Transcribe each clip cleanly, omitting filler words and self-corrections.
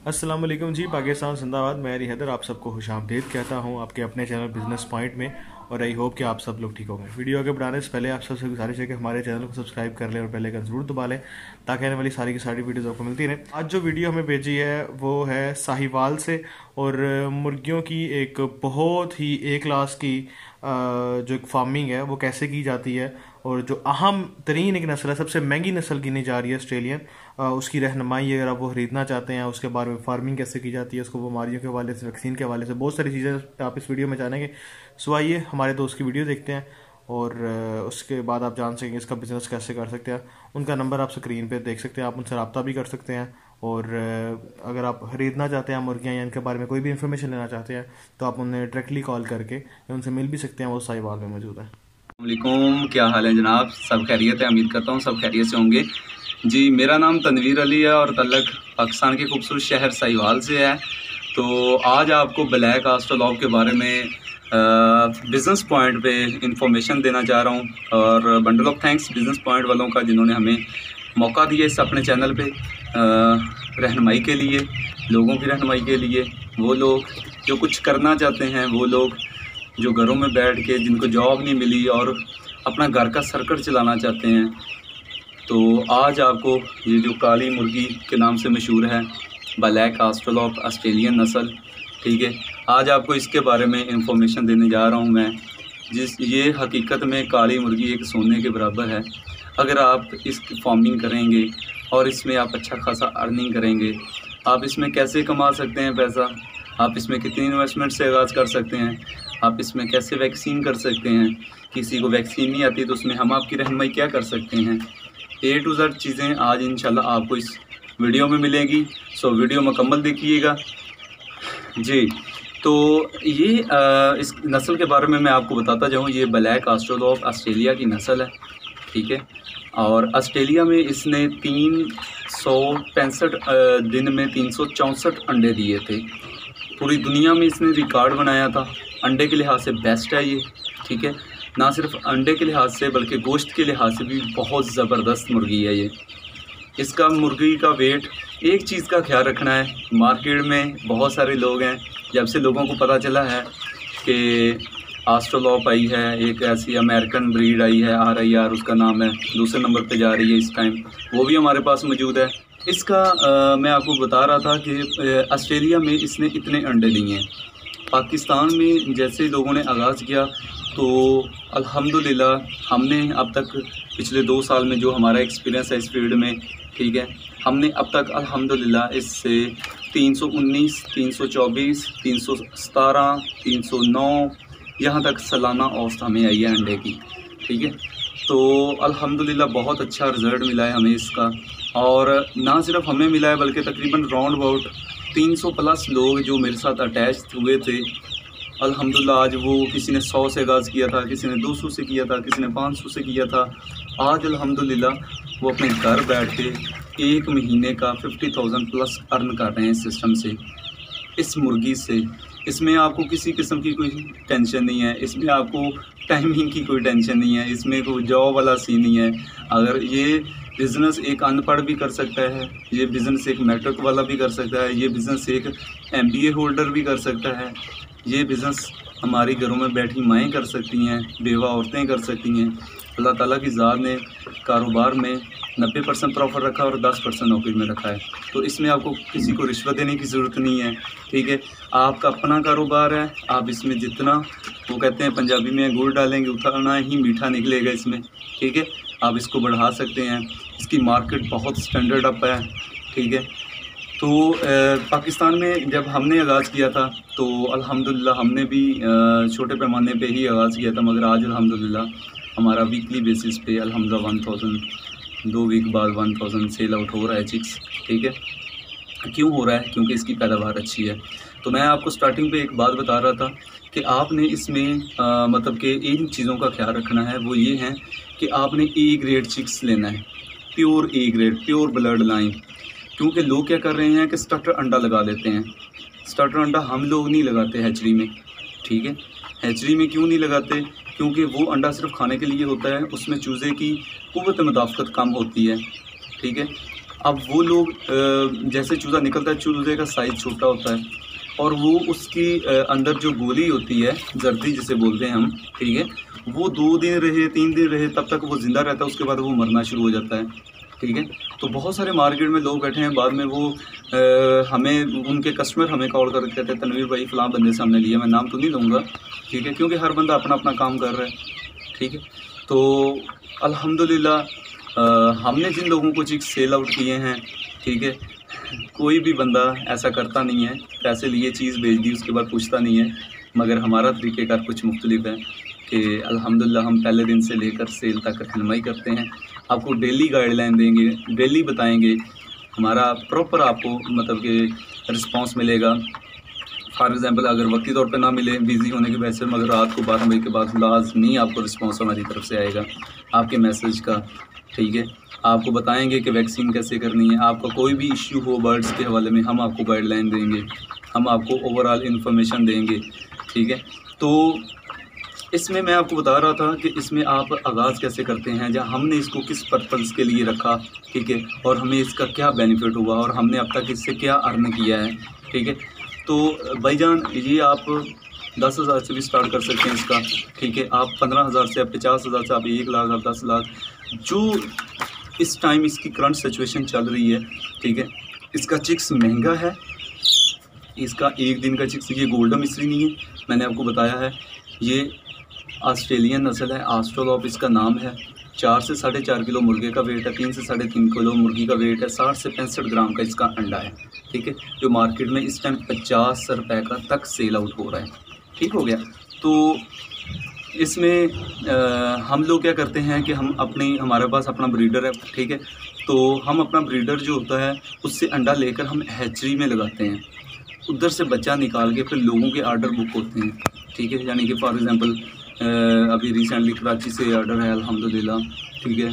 अस्सलाम वालेकुम जी। पाकिस्तान जिंदाबाद। मैं अली हैदर आप सबको खुशामदीद कहता हूँ आपके अपने चैनल बिजनेस पॉइंट में। और आई होप कि आप सब लोग ठीक होंगे। वीडियो आगे बढ़ाने से पहले आप सबसे गुजारिश है कि हमारे चैनल को सब्सक्राइब कर लें और पहले का जरूर दबा लें ताकि आने वाली सारी की सारी वीडियोज़ आपको मिलती रहें। आज जो वीडियो हमें भेजी है वो है साहिवाल से, और मुर्गियों की एक बहुत ही ए क्लास की जो एक फार्मिंग है वो कैसे की जाती है, और जो अहम तरीन एक नस्ल है, सबसे महंगी नस्ल गिनी जा रही है ऑस्ट्रेलियन, उसकी रहनुमाई अगर आप वो ख़रीदना चाहते हैं, उसके बारे में फार्मिंग कैसे की जाती है, उसको बीमारियों के हवाले से, वैक्सीन के हवाले से बहुत सारी चीज़ें आप इस वीडियो में जानेंगे। सो आइए हमारे दोस्त की वीडियो देखते हैं और उसके बाद आप जान सकेंगे इसका बिज़नेस कैसे कर सकते हैं। उनका नंबर आप स्क्रीन पे देख सकते हैं, आप उनसे रब्ता भी कर सकते हैं। और अगर आप ख़रीदना चाहते हैं मुर्गियाँ या इनके बारे में कोई भी इन्फॉर्मेशन लेना चाहते हैं तो आप उन्हें डायरेक्टली कॉल करके या उनसे मिल भी सकते हैं। वो साहिवाल में मौजूद है। वालेकुम, क्या हाल है जनाब? सब खैरियत है? उम्मीद करता हूँ सब खैरियत से होंगे जी। मेरा नाम तनवीर अली है और तल्लक पाकिस्तान के खूबसूरत शहर साहिवाल से है। तो आज आपको ब्लैक ऑस्ट्रेलॉप के बारे में बिज़नेस पॉइंट पे इंफॉर्मेशन देना चाह रहा हूँ। और bundle of thanks business point वालों का जिन्होंने हमें मौका दिया इस अपने चैनल पे रहनुमाई के लिए, लोगों की रहनुमाई के लिए। वो लोग जो कुछ करना चाहते हैं, वो लोग जो घरों में बैठ के जिनको जॉब नहीं मिली और अपना घर का सर्कट चलाना चाहते हैं, तो आज आपको ये जो काली मुर्गी के नाम से मशहूर है ब्लैक ऑस्ट्रेलॉप ऑस्ट्रेलियन नस्ल, ठीक है, आज आपको इसके बारे में इंफॉर्मेशन देने जा रहा हूँ मैं। ये हकीकत में काली मुर्गी एक सोने के बराबर है। अगर आप इसकी फार्मिंग करेंगे और इसमें आप अच्छा खासा अर्निंग करेंगे, आप इसमें कैसे कमा सकते हैं पैसा, आप इसमें कितनी इन्वेस्टमेंट से आगाज़ कर सकते हैं, आप इसमें कैसे वैक्सीन कर सकते हैं, किसी को वैक्सीन नहीं आती तो उसमें हम आपकी रहनुमाई क्या कर सकते हैं, ए टू जेड चीज़ें आज इंशाल्लाह आपको इस वीडियो में मिलेगी। सो वीडियो मुकम्मल देखिएगा जी। तो ये इस नस्ल के बारे में मैं आपको बताता जाऊँ। ये ब्लैक ऑस्ट्रेलॉप ऑस्ट्रेलिया की नस्ल है, ठीक है। और ऑस्ट्रेलिया में इसने 365 दिन में 364 अंडे दिए थे। पूरी दुनिया में इसने रिकॉर्ड बनाया था। अंडे के लिहाज से बेस्ट है ये, ठीक है। ना सिर्फ अंडे के लिहाज से बल्कि गोश्त के लिहाज से भी बहुत ज़बरदस्त मुर्गी है ये। इसका मुर्गी का वेट, एक चीज़ का ख्याल रखना है, मार्केट में बहुत सारे लोग हैं, जब से लोगों को पता चला है कि ऑस्ट्रेलॉप आई है, एक ऐसी अमेरिकन ब्रीड आई है RIR उसका नाम है, दूसरे नंबर पे जा रही है इस टाइम, वो भी हमारे पास मौजूद है। इसका मैं आपको बता रहा था कि ऑस्ट्रेलिया में इसने इतने अंडे दिए हैं। पाकिस्तान में जैसे लोगों ने आगाज़ किया तो अल्हम्दुलिल्लाह हमने अब तक पिछले 2 साल में जो हमारा एक्सपीरियंस है इस फील्ड में, ठीक है, हमने अब तक अल्हम्दुलिल्लाह इससे 319, 324, 317, 309 यहाँ तक सालाना औसत हमें आई है अंडे की, ठीक है। तो अल्हम्दुलिल्लाह बहुत अच्छा रिज़ल्ट मिला है हमें इसका। और ना सिर्फ हमें मिला है बल्कि तकरीबन राउंड अबाउट 300 प्लस लोग जो मेरे साथ अटैच हुए थे, अल्हम्दुलिल्लाह आज वो किसी ने 100 से आगाज़ किया था, किसी ने 200 से किया था, किसी ने 500 से किया था। आज अल्हम्दुलिल्लाह वो अपने घर बैठ के 1 महीने का 50,000 प्लस अर्न कर रहे हैं इस सिस्टम से, इस मुर्गी से। इसमें आपको किसी किस्म की कोई टेंशन नहीं है, इसमें आपको टाइमिंग की कोई टेंशन नहीं है, इसमें कोई जॉब वाला सीन नहीं है। अगर ये बिज़नेस एक अनपढ़ भी कर सकता है, ये बिज़नेस एक मैट्रिक वाला भी कर सकता है, ये बिज़नेस एक MBA होल्डर भी कर सकता है, ये बिज़नेस हमारी घरों में बैठी माएँ कर सकती हैं, बेवा औरतें कर सकती हैं। अल्लाह ताला की ज़ात ने कारोबार में 90% प्रॉफिट रखा और 10% नौकरी में रखा है। तो इसमें आपको किसी को रिश्वत देने की ज़रूरत नहीं है, ठीक है। आपका अपना कारोबार है, आप इसमें जितना, वो कहते हैं पंजाबी में, गुड़ डालेंगे उतना ही मीठा निकलेगा इसमें, ठीक है। आप इसको बढ़ा सकते हैं, इसकी मार्केट बहुत स्टैंडर्ड अप है, ठीक है। तो पाकिस्तान में जब हमने आगाज़ किया था तो अल्हम्दुलिल्लाह हमने भी छोटे पैमाने पे ही आगाज़ किया था, मगर आज अल्हम्दुलिल्लाह हमारा वीकली बेसिस पे अल्हम्दुलिल्लाह 1000, 2 वीक बाद 1000 सेल आउट हो रहा है चिक्स, ठीक है। क्यों हो रहा है? क्योंकि इसकी पैदावार अच्छी है। तो मैं आपको स्टार्टिंग पे एक बात बता रहा था कि आपने इसमें मतलब कि इन चीज़ों का ख्याल रखना है। वो ये हैं कि आपने A ग्रेड चिक्स लेना है, pure A grade, pure blood line. क्योंकि लोग क्या कर रहे हैं कि स्टार्टर अंडा लगा देते हैं। स्टार्टर अंडा हम लोग नहीं लगाते हैचरी में, ठीक है। हैचरी में क्यों नहीं लगाते? क्योंकि वो अंडा सिर्फ खाने के लिए होता है, उसमें चूज़े की कुव्वत मुदाफ़त कम होती है, ठीक है। अब वो लोग जैसे चूज़ा निकलता है, चूज़े का साइज़ छोटा होता है और वो उसकी अंदर जो गोली होती है, जर्दी जिसे बोलते हैं हम, ठीक है, वो 2 दिन रहे 3 दिन रहे तब तक वो ज़िंदा रहता है, उसके बाद वो मरना शुरू हो जाता है, ठीक है। तो बहुत सारे मार्केट में लोग बैठे हैं, बाद में वो हमें उनके कस्टमर हमें कॉल करके कहते हैं तनवीर भाई फ़लाँ बंदे से हमने लिया, मैं नाम तो नहीं लूँगा, ठीक है, क्योंकि हर बंदा अपना अपना काम कर रहा है, ठीक है। तो अल्हम्दुलिल्लाह हमने जिन लोगों को चिक्स सेल आउट किए हैं, ठीक है, कोई भी बंदा ऐसा करता नहीं है, पैसे लिए चीज़ भेज दी उसके बाद पूछता नहीं है, मगर हमारा तरीक़ेकार कुछ मुख्तलिफ है कि अल्हम्दुलिल्लाह हम पहले दिन से लेकर सेल तक रहनुमाई करते हैं, आपको डेली गाइडलाइन देंगे, डेली बताएंगे, हमारा प्रॉपर आपको मतलब कि रिस्पांस मिलेगा। फॉर एग्ज़ाम्पल अगर वक्ती तौर पे ना मिले बिज़ी होने की वजह से, मगर रात को 12 बजे के बाद लाज़मी आपको रिस्पांस हमारी तरफ से आएगा आपके मैसेज का, ठीक है। आपको बताएंगे कि वैक्सीन कैसे करनी है, आपका कोई भी इश्यू हो बर्ड्स के हवाले में हम आपको गाइडलाइन देंगे, हम आपको ओवरऑल इन्फॉर्मेशन देंगे, ठीक है। तो इसमें मैं आपको बता रहा था कि इसमें आप आगाज़ कैसे करते हैं, या हमने इसको किस पर्पज़ के लिए रखा, ठीक है, और हमें इसका क्या बेनिफिट हुआ और हमने अब तक इससे क्या अर्न किया है, ठीक है। तो भाईजान ये आप 10,000 से भी स्टार्ट कर सकते हैं इसका, ठीक है। आप 15,000 से, आप 50,000 से, आप 1 लाख, आप 10 लाख, जो इस टाइम इसकी करंट सिचुएशन चल रही है, ठीक है। इसका चिक्स महंगा है, इसका एक दिन का चिक्स, ये गोल्डन मिस्री नहीं है, मैंने आपको बताया है, ये ऑस्ट्रेलियन नस्ल है, आस्ट्रोलॉप इसका नाम है। 4 से 4.5 किलो मुर्गे का वेट है, 3 से 3.5 किलो मुर्गी का वेट है, 60 से 65 ग्राम का इसका अंडा है, ठीक है, जो मार्केट में इस टाइम 50 रुपये का तक सेल आउट हो रहा है, ठीक हो गया। तो इसमें हम लोग क्या करते हैं कि हम हमारे पास अपना ब्रीडर है, ठीक है, तो हम अपना ब्रीडर जो होता है उससे अंडा लेकर हम हैचरी में लगाते हैं, उधर से बच्चा निकाल के फिर लोगों के आर्डर बुक होते हैं, ठीक है। यानी कि फॉर एग्ज़ाम्पल अभी रिसेंटली कराची से आर्डर है अल्हम्दुलिल्लाह, ठीक है,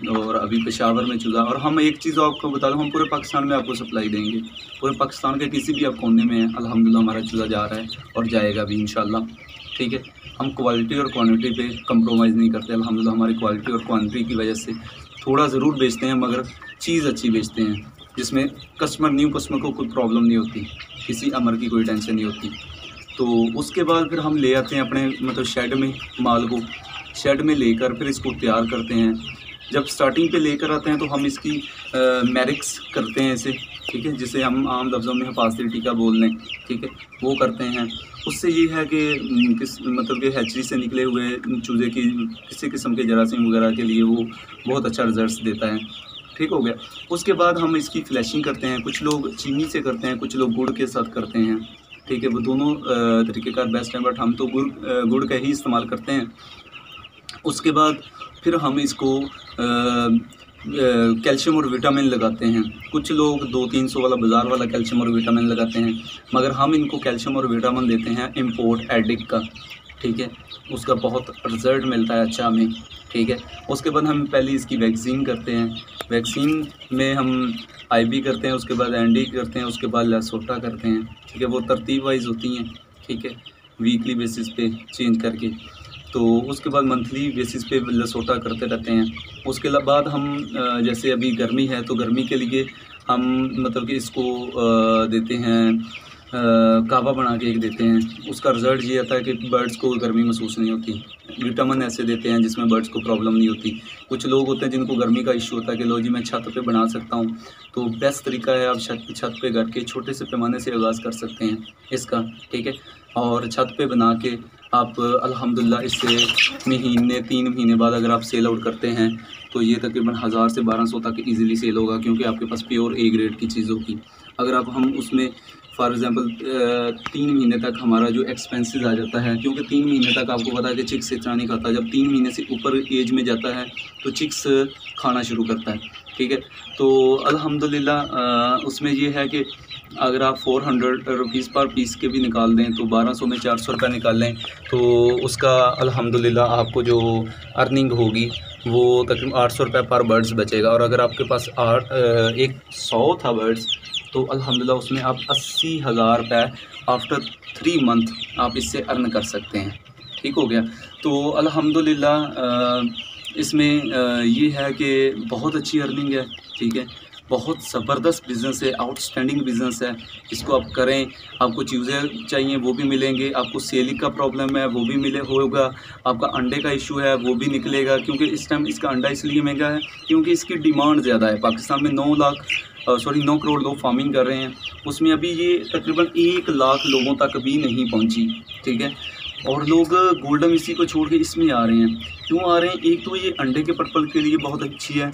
और अभी पेशावर में चूज़ा, और हम एक चीज़ आपको बता दूँ, हम पूरे पाकिस्तान में आपको सप्लाई देंगे, पूरे पाकिस्तान के किसी भी आप कोने में हैं, अल्हम्दुलिल्लाह हमारा चूज़ा जा रहा है और जाएगा भी इंशाल्लाह, ठीक है। हम क्वालिटी और क्वांटिटी पे कंप्रोमाइज़ नहीं करते, अल्हम्दुलिल्लाह हमारी क्वालिटी और क्वांटिटी की वजह से थोड़ा ज़रूर बेचते हैं, मगर चीज़ अच्छी बेचते हैं, जिसमें न्यू कस्टमर को कोई प्रॉब्लम नहीं होती, किसी अमर की कोई टेंशन नहीं होती। तो उसके बाद फिर हम ले आते हैं अपने मतलब शेड में, माल को शेड में लेकर फिर इसको तैयार करते हैं। जब स्टार्टिंग पे लेकर आते हैं तो हम इसकी मैरिक्स करते हैं इसे, ठीक है, जिसे हम आम लफ्ज़ों में हिफाजती टीका बोल लें, ठीक है, वो करते हैं। उससे ये है कि मतलब कि हैचरी से निकले हुए चूज़े की किसी किस्म के जरासीम वगैरह के लिए वो बहुत अच्छा रिजल्ट देता है, ठीक हो गया। उसके बाद हम इसकी फ्लैशिंग करते हैं, कुछ लोग चीनी से करते हैं, कुछ लोग गुड़ के साथ करते हैं, ठीक है, वो दोनों तरीक़ेकार बेस्ट हैं, बट हम तो गुड़ का ही इस्तेमाल करते हैं। उसके बाद फिर हम इसको कैल्शियम और विटामिन लगाते हैं, कुछ लोग 200-300 वाला बाज़ार वाला कैल्शियम और विटामिन लगाते हैं, मगर हम इनको कैल्शियम और विटामिन देते हैं इम्पोर्ट एडिक का, ठीक है, उसका बहुत रिज़ल्ट मिलता है अच्छा हमें, ठीक है। उसके बाद हम पहले इसकी वैक्सीन करते हैं, वैक्सीन में हम आईबी करते हैं, उसके बाद एनडी करते हैं, उसके बाद लेसोटा करते हैं, ठीक है, वो तरतीब वाइज होती हैं, ठीक है, वीकली बेसिस पे चेंज करके। तो उसके बाद मंथली बेसिस पे लेसोटा करते रहते हैं। उसके बाद हम जैसे अभी गर्मी है तो गर्मी के लिए हम मतलब कि इसको देते हैं कावा बना के एक देते हैं, उसका रिज़ल्ट ये आता है कि बर्ड्स को गर्मी महसूस नहीं होती। विटामिन ऐसे देते हैं जिसमें बर्ड्स को प्रॉब्लम नहीं होती। कुछ लोग होते हैं जिनको गर्मी का इशू होता है कि लो जी मैं छत पे बना सकता हूँ, तो बेस्ट तरीका है आप छत पे घर के छोटे से पैमाने से आगाज़ कर सकते हैं इसका, ठीक है। और छत पे बना के आप अल्हम्दुलिल्लाह इससे 3 महीने बाद अगर आप सेल आउट करते हैं तो ये तकरीबन 1000 से 1200 तक ईज़िली सेल होगा, क्योंकि आपके पास प्योर ए ग्रेड की चीज़ होगी। अगर आप हम उसमें फॉर एग्ज़ाम्पल 3 महीने तक हमारा जो एक्सपेंसेस आ जाता है, क्योंकि 3 महीने तक आपको पता है कि चिक्स इतना नहीं खाता, जब 3 महीने से ऊपर एज में जाता है तो चिक्स खाना शुरू करता है, ठीक है। तो अल्हम्दुलिल्लाह उसमें ये है कि अगर आप 400 रुपीज़ पर पीस के भी निकाल दें तो 1200 में 400 रुपये निकाल लें तो उसका अल्हम्दुलिल्लाह आपको जो अर्निंग होगी वो तकरीबन 800 रुपये पर बर्ड्स बचेगा। और अगर आपके पास 100 था बर्ड्स तो अल्हम्दुलिल्लाह उसमें आप 80,000 रुपये आफ्टर 3 मंथ आप इससे अर्न कर सकते हैं, ठीक हो गया। तो अल्हम्दुलिल्लाह इसमें ये है कि बहुत अच्छी अर्निंग है, ठीक है। बहुत ज़बरदस्त बिज़नेस है, आउटस्टैंडिंग बिज़नेस है। इसको आप करें, आपको चूज़े चाहिए वो भी मिलेंगे, आपको सेलिंग का प्रॉब्लम है वो भी होगा, आपका अंडे का इशू है वो भी निकलेगा, क्योंकि इस टाइम इसका अंडा इसलिए महंगा है क्योंकि इसकी डिमांड ज़्यादा है। पाकिस्तान में 9 करोड़ लोग फार्मिंग कर रहे हैं, उसमें अभी ये तकरीबन 1 लाख लोगों तक भी नहीं पहुँची, ठीक है। और लोग गोल्डन मिसी को छोड़ के इसमें आ रहे हैं। क्यों आ रहे हैं? एक तो ये अंडे के पर्पल के लिए बहुत अच्छी है,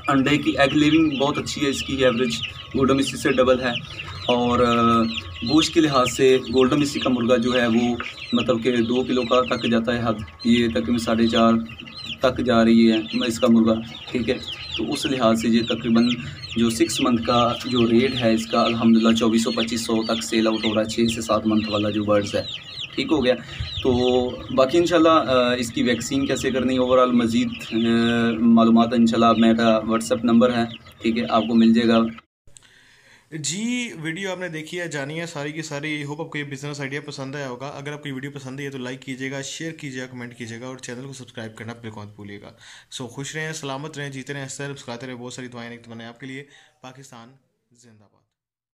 अंडे की एग लेविंग बहुत अच्छी है, इसकी एवरेज गोल्डन मिसी से डबल है। और गोश्त के लिहाज से गोल्डन मिसी का मुर्गा जो है वो मतलब कि 2 किलो का तक जाता है हद, ये तकरीबन 4.5 तक जा रही है इसका मुर्गा, ठीक है। तो उस लिहाज से ये तकरीबन जो 6 मंथ का जो रेट है इसका अल्हम्दुलिल्लाह 2400-2500 तक सेल आउट हो रहा है, 6 से 7 मंथ वाला जो बर्ड्स है, ठीक हो गया। तो बाकी इंशाल्लाह इसकी वैक्सीन कैसे करनी है ओवरऑल मज़ीद मालूमात इंशाल्लाह मेरा व्हाट्सएप नंबर है, ठीक है, आपको मिल जाएगा। जी, वीडियो आपने देखी है, जानी है सारी की सारी। होप आपको ये बिजनेस आइडिया पसंद आया होगा। अगर आपको ये वीडियो पसंद आई है तो लाइक कीजिएगा, शेयर कीजिएगा, कमेंट कीजिएगा और चैनल को सब्सक्राइब करना बिल्कुल मत भूलिएगा। सो खुश रहें, सलामत रहें, जीते रहें, हंसते रहें, मुस्कुराते रहें। बहुत सारी दुआएं आपके लिए। पाकिस्तान जिंदाबाद।